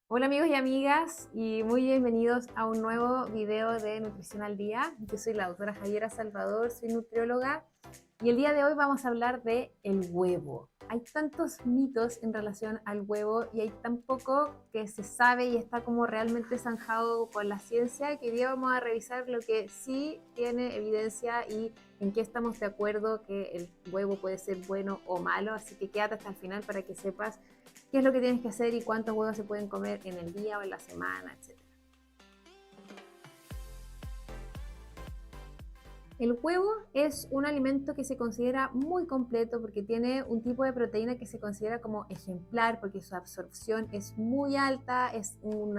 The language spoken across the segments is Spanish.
Hola amigos y amigas y muy bienvenidos a un nuevo video de Nutrición al Día. Yo soy la doctora Javiera Salvador, soy nutrióloga y el día de hoy vamos a hablar de el huevo. Hay tantos mitos en relación al huevo y hay tan poco que se sabe y está como realmente zanjado con la ciencia que hoy día vamos a revisar lo que sí tiene evidencia y en qué estamos de acuerdo que el huevo puede ser bueno o malo. Así que quédate hasta el final para que sepas qué es lo que tienes que hacer y cuántos huevos se pueden comer en el día o en la semana, etc. El huevo es un alimento que se considera muy completo porque tiene un tipo de proteína que se considera como ejemplar porque su absorción es muy alta, es un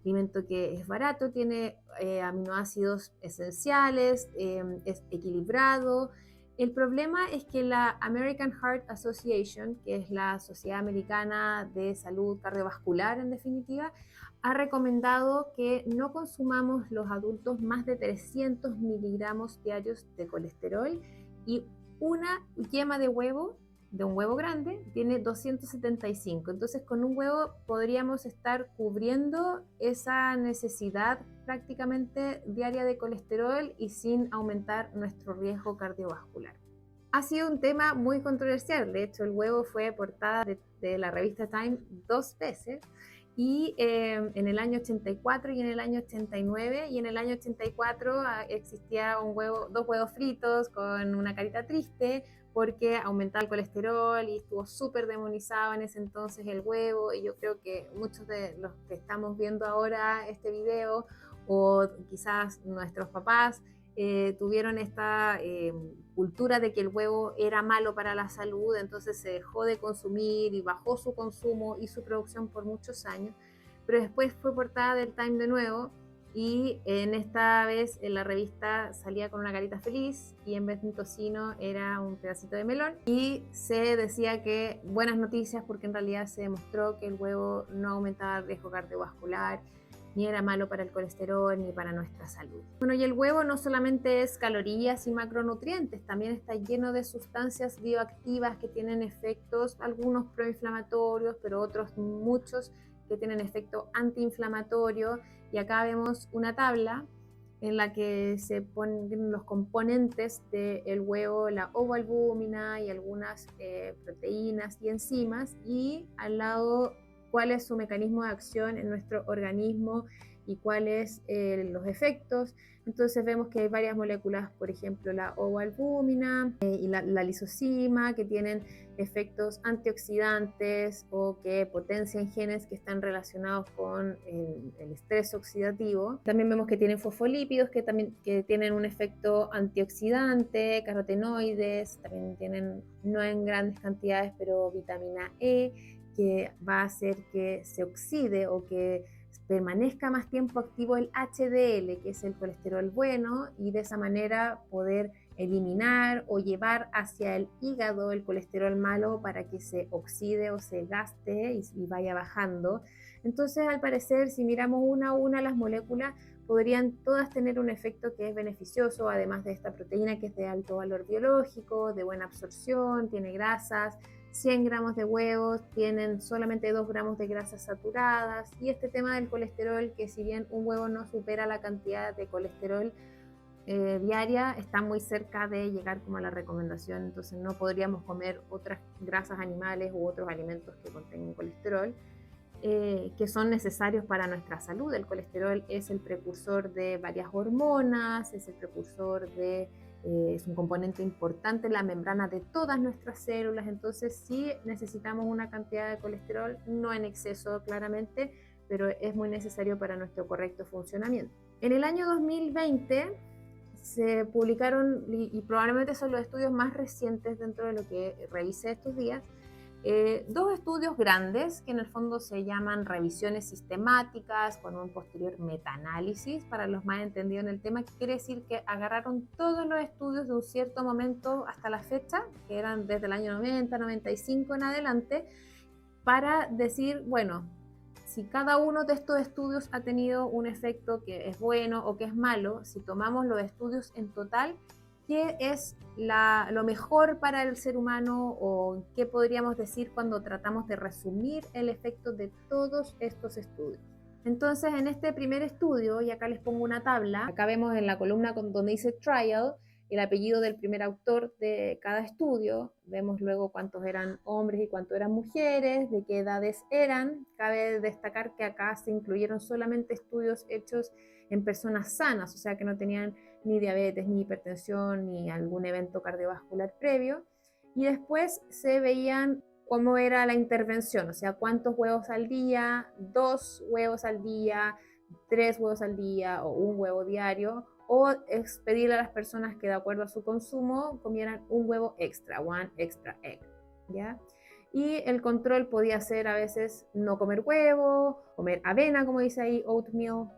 alimento que es barato, tiene aminoácidos esenciales, es equilibrado. El problema es que la American Heart Association, que es la Sociedad Americana de Salud Cardiovascular en definitiva, ha recomendado que no consumamos los adultos más de 300 miligramos diarios de colesterol y una yema de huevo, de un huevo grande, tiene 275. Entonces, con un huevo podríamos estar cubriendo esa necesidad prácticamente diaria de colesterol y sin aumentar nuestro riesgo cardiovascular. Ha sido un tema muy controversial. De hecho, el huevo fue portada de la revista Time dos veces, y en el año 84 y en el año 89. Y en el año 84 existía dos huevos fritos con una carita triste porque aumentaba el colesterol y estuvo súper demonizado en ese entonces el huevo. Y yo creo que muchos de los que estamos viendo ahora este video, o quizás nuestros papás, tuvieron esta cultura de que el huevo era malo para la salud, entonces se dejó de consumir y bajó su consumo y su producción por muchos años, pero después fue portada del Time de nuevo y en esta vez en la revista salía con una carita feliz y en vez de un tocino era un pedacito de melón y se decía que buenas noticias porque en realidad se demostró que el huevo no aumentaba el riesgo cardiovascular, ni era malo para el colesterol ni para nuestra salud. Bueno, y el huevo no solamente es calorías y macronutrientes, también está lleno de sustancias bioactivas que tienen efectos, algunos proinflamatorios, pero otros muchos que tienen efecto antiinflamatorio. Y acá vemos una tabla en la que se ponen los componentes del huevo, la ovoalbúmina y algunas proteínas y enzimas, y al lado cuál es su mecanismo de acción en nuestro organismo y cuáles los efectos. Entonces vemos que hay varias moléculas, por ejemplo la ovoalbúmina y la lisocima, que tienen efectos antioxidantes o que potencian genes que están relacionados con el estrés oxidativo. También vemos que tienen fosfolípidos que también que tienen un efecto antioxidante, carotenoides, también tienen, no en grandes cantidades, pero vitamina E, que va a hacer que se oxide o que permanezca más tiempo activo el HDL, que es el colesterol bueno, y de esa manera poder eliminar o llevar hacia el hígado el colesterol malo para que se oxide o se gaste y vaya bajando. Entonces, al parecer, si miramos una a una las moléculas, podrían todas tener un efecto que es beneficioso, además de esta proteína que es de alto valor biológico, de buena absorción, tiene grasas. 100 gramos de huevos tienen solamente 2 gramos de grasas saturadas, y este tema del colesterol, que si bien un huevo no supera la cantidad de colesterol diaria, está muy cerca de llegar como a la recomendación. Entonces no podríamos comer otras grasas animales u otros alimentos que contengan colesterol, que son necesarios para nuestra salud. El colesterol es el precursor de varias hormonas, es el precursor de, es un componente importante en la membrana de todas nuestras células. Entonces sí necesitamos una cantidad de colesterol, no en exceso claramente, pero es muy necesario para nuestro correcto funcionamiento. En el año 2020 se publicaron, y probablemente son los estudios más recientes dentro de lo que revisé estos días, dos estudios grandes que en el fondo se llaman revisiones sistemáticas con un posterior metaanálisis, para los más entendidos en el tema, que quiere decir que agarraron todos los estudios de un cierto momento hasta la fecha, que eran desde el año 90, 95 en adelante, para decir, bueno, si cada uno de estos estudios ha tenido un efecto que es bueno o que es malo, si tomamos los estudios en total, qué es lo mejor para el ser humano o qué podríamos decir cuando tratamos de resumir el efecto de todos estos estudios. Entonces, en este primer estudio, y acá les pongo una tabla, acá vemos en la columna donde dice trial, el apellido del primer autor de cada estudio, vemos luego cuántos eran hombres y cuántos eran mujeres, de qué edades eran. Cabe destacar que acá se incluyeron solamente estudios hechos en personas sanas, o sea que no tenían ni diabetes, ni hipertensión, ni algún evento cardiovascular previo. Y después se veían cómo era la intervención, o sea, cuántos huevos al día, 2 huevos al día, 3 huevos al día o un huevo diario, o pedirle a las personas que de acuerdo a su consumo comieran un huevo extra, one extra egg, ¿ya? Y el control podía ser a veces no comer huevo, comer avena, como dice ahí, oatmeal,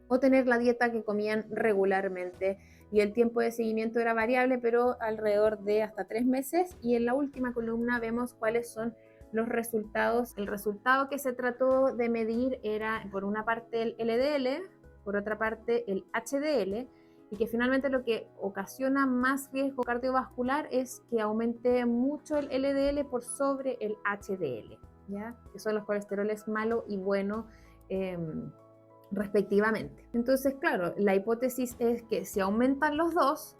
o tener la dieta que comían regularmente. Y el tiempo de seguimiento era variable, pero alrededor de hasta 3 meses. Y en la última columna vemos cuáles son los resultados. El resultado que se trató de medir era, por una parte, el LDL, por otra parte, el HDL, y que finalmente lo que ocasiona más riesgo cardiovascular es que aumente mucho el LDL por sobre el HDL, ¿ya? Que son los colesteroles malo y bueno, respectivamente. Entonces, claro, la hipótesis es que si aumentan los dos,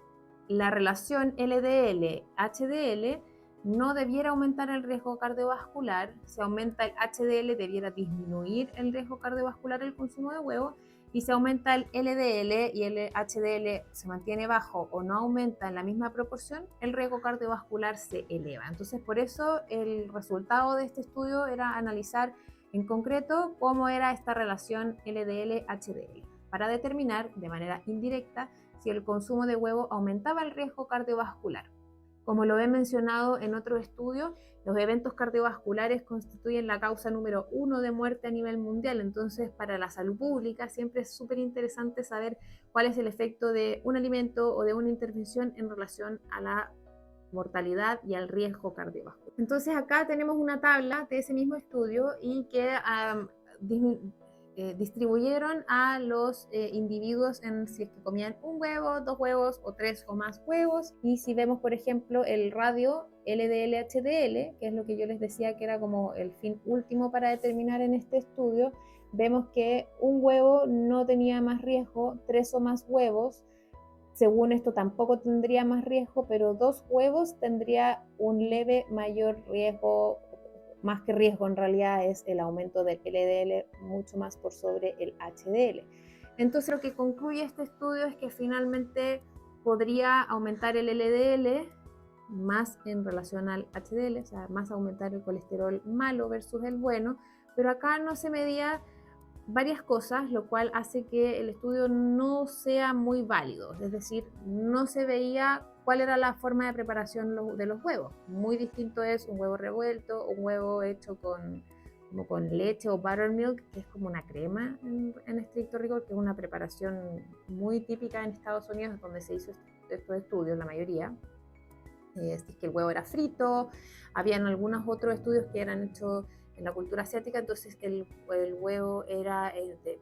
la relación LDL-HDL no debiera aumentar el riesgo cardiovascular. Si aumenta el HDL, debiera disminuir el riesgo cardiovascular el consumo de huevo. Y si aumenta el LDL y el HDL se mantiene bajo o no aumenta en la misma proporción, el riesgo cardiovascular se eleva. Entonces, por eso el resultado de este estudio era analizar en concreto cómo era esta relación LDL-HDL para determinar de manera indirecta si el consumo de huevo aumentaba el riesgo cardiovascular. Como lo he mencionado en otro estudio, los eventos cardiovasculares constituyen la causa número 1 de muerte a nivel mundial. Entonces, para la salud pública siempre es súper interesante saber cuál es el efecto de un alimento o de una intervención en relación a la mortalidad y al riesgo cardiovascular. Entonces, acá tenemos una tabla de ese mismo estudio y que distribuyeron a los individuos en si es que comían un huevo, 2 huevos o 3 o más huevos. Y si vemos, por ejemplo, el radio LDL-HDL, que es lo que yo les decía que era como el fin último para determinar en este estudio, vemos que un huevo no tenía más riesgo, 3 o más huevos, según esto tampoco tendría más riesgo, pero 2 huevos tendría un leve mayor riesgo. Más que riesgo, en realidad es el aumento del LDL mucho más por sobre el HDL. Entonces, lo que concluye este estudio es que finalmente podría aumentar el LDL más en relación al HDL, o sea, más aumentar el colesterol malo versus el bueno, pero acá no se medía varias cosas, lo cual hace que el estudio no sea muy válido, es decir, no se veía cuál era la forma de preparación de los huevos. Muy distinto es un huevo revuelto, un huevo hecho como con leche o buttermilk, que es como una crema en estricto rigor, que es una preparación muy típica en Estados Unidos, donde se hizo estos estudios, la mayoría. Es que el huevo era frito, habían algunos otros estudios que eran hechos en la cultura asiática, entonces el huevo era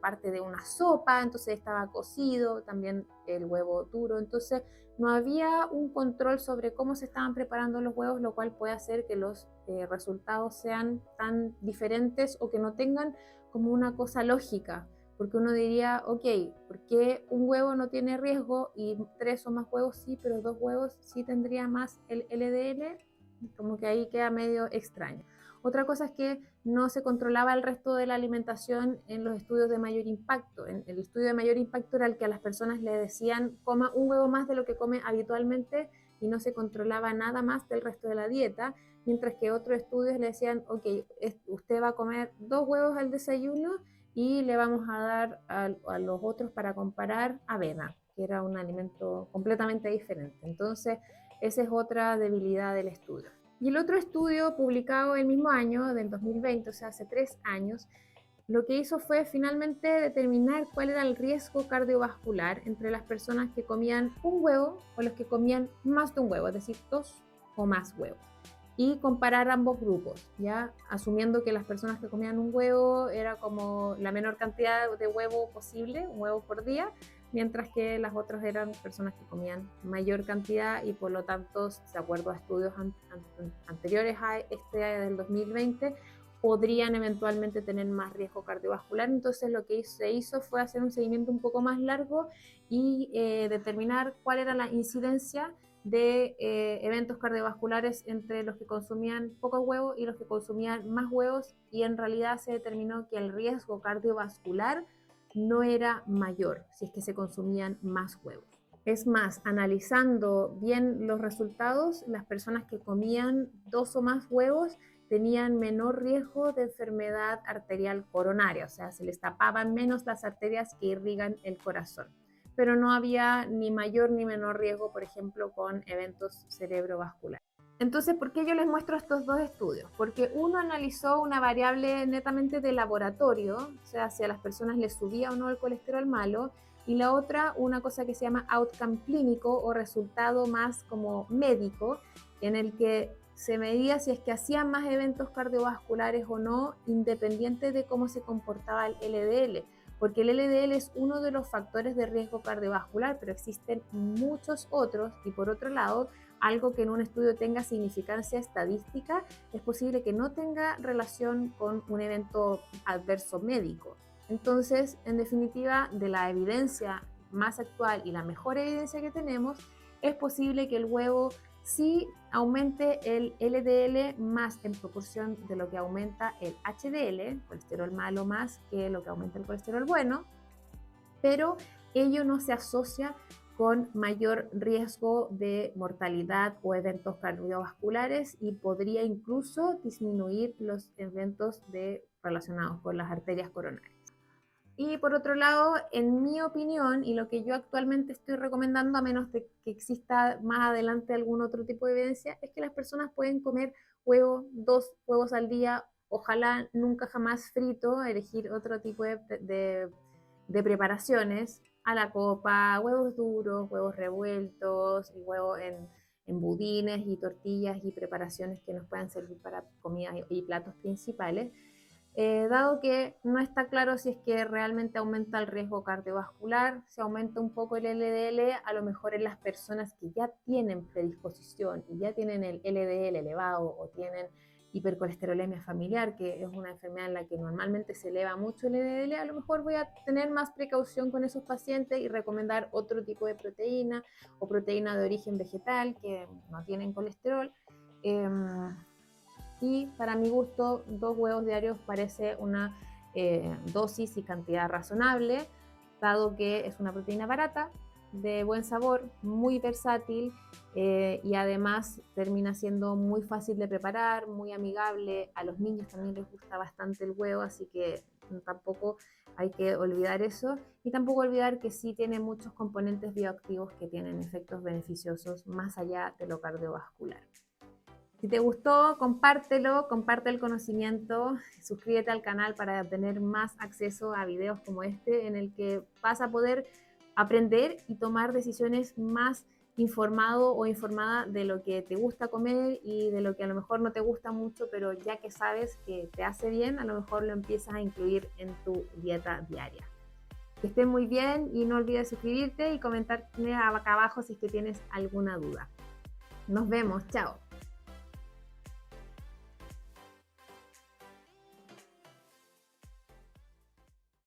parte de una sopa, entonces estaba cocido, también el huevo duro, entonces no había un control sobre cómo se estaban preparando los huevos, lo cual puede hacer que los resultados sean tan diferentes o que no tengan como una cosa lógica, porque uno diría, ok, ¿por qué un huevo no tiene riesgo y 3 o más huevos sí, pero 2 huevos sí tendría más el LDL? Como que ahí queda medio extraño. Otra cosa es que no se controlaba el resto de la alimentación en los estudios de mayor impacto. En el estudio de mayor impacto era el que a las personas le decían coma un huevo más de lo que come habitualmente y no se controlaba nada más del resto de la dieta, mientras que otros estudios le decían, ok, usted va a comer 2 huevos al desayuno y le vamos a dar a los otros para comparar avena, que era un alimento completamente diferente. Entonces, esa es otra debilidad del estudio. Y el otro estudio publicado el mismo año, del 2020, o sea, hace 3 años, lo que hizo fue finalmente determinar cuál era el riesgo cardiovascular entre las personas que comían un huevo o los que comían más de un huevo, es decir, 2 o más huevos. Y comparar ambos grupos, ya asumiendo que las personas que comían un huevo era como la menor cantidad de huevo posible, un huevo por día, mientras que las otras eran personas que comían mayor cantidad y por lo tanto, de acuerdo a estudios anteriores a este del 2020, podrían eventualmente tener más riesgo cardiovascular. Entonces lo que se hizo fue hacer un seguimiento un poco más largo y determinar cuál era la incidencia de eventos cardiovasculares entre los que consumían pocos huevos y los que consumían más huevos, y en realidad se determinó que el riesgo cardiovascular no era mayor si es que se consumían más huevos. Es más, analizando bien los resultados, las personas que comían 2 o más huevos tenían menor riesgo de enfermedad arterial coronaria, o sea, se les tapaban menos las arterias que irrigan el corazón. Pero no había ni mayor ni menor riesgo, por ejemplo, con eventos cerebrovasculares. Entonces, ¿por qué yo les muestro estos dos estudios? Porque uno analizó una variable netamente de laboratorio, o sea, si a las personas les subía o no el colesterol malo, y la otra, una cosa que se llama outcome clínico o resultado más como médico, en el que se medía si es que hacían más eventos cardiovasculares o no, independiente de cómo se comportaba el LDL, porque el LDL es uno de los factores de riesgo cardiovascular, pero existen muchos otros, y por otro lado, algo que en un estudio tenga significancia estadística, es posible que no tenga relación con un evento adverso médico. Entonces, en definitiva, de la evidencia más actual y la mejor evidencia que tenemos, es posible que el huevo sí aumente el LDL más en proporción de lo que aumenta el HDL, colesterol malo, más que lo que aumenta el colesterol bueno, pero ello no se asocia con mayor riesgo de mortalidad o eventos cardiovasculares, y podría incluso disminuir los eventos relacionados con las arterias coronarias. Y por otro lado, en mi opinión, y lo que yo actualmente estoy recomendando, a menos de que exista más adelante algún otro tipo de evidencia, es que las personas pueden comer 2 huevos al día, ojalá nunca jamás frito, elegir otro tipo de preparaciones, a la copa, huevos duros, huevos revueltos, y huevos en budines y tortillas y preparaciones que nos puedan servir para comidas y platos principales. Dado que no está claro si es que realmente aumenta el riesgo cardiovascular, si aumenta un poco el LDL, a lo mejor en las personas que ya tienen predisposición y ya tienen el LDL elevado o tienen hipercolesterolemia familiar, que es una enfermedad en la que normalmente se eleva mucho el LDL, a lo mejor voy a tener más precaución con esos pacientes y recomendar otro tipo de proteína o proteína de origen vegetal que no tienen colesterol. Y para mi gusto, 2 huevos diarios parece una dosis y cantidad razonable, dado que es una proteína barata, de buen sabor, muy versátil, y además termina siendo muy fácil de preparar, muy amigable. A los niños también les gusta bastante el huevo, así que tampoco hay que olvidar eso, y tampoco olvidar que sí tiene muchos componentes bioactivos que tienen efectos beneficiosos más allá de lo cardiovascular. Si te gustó, compártelo, comparte el conocimiento, suscríbete al canal para tener más acceso a videos como este, en el que vas a poder aprender y tomar decisiones más informado o informada de lo que te gusta comer y de lo que a lo mejor no te gusta mucho, pero ya que sabes que te hace bien, a lo mejor lo empiezas a incluir en tu dieta diaria. Que estés muy bien y no olvides suscribirte y comentarme acá abajo si es que tienes alguna duda. Nos vemos, chao.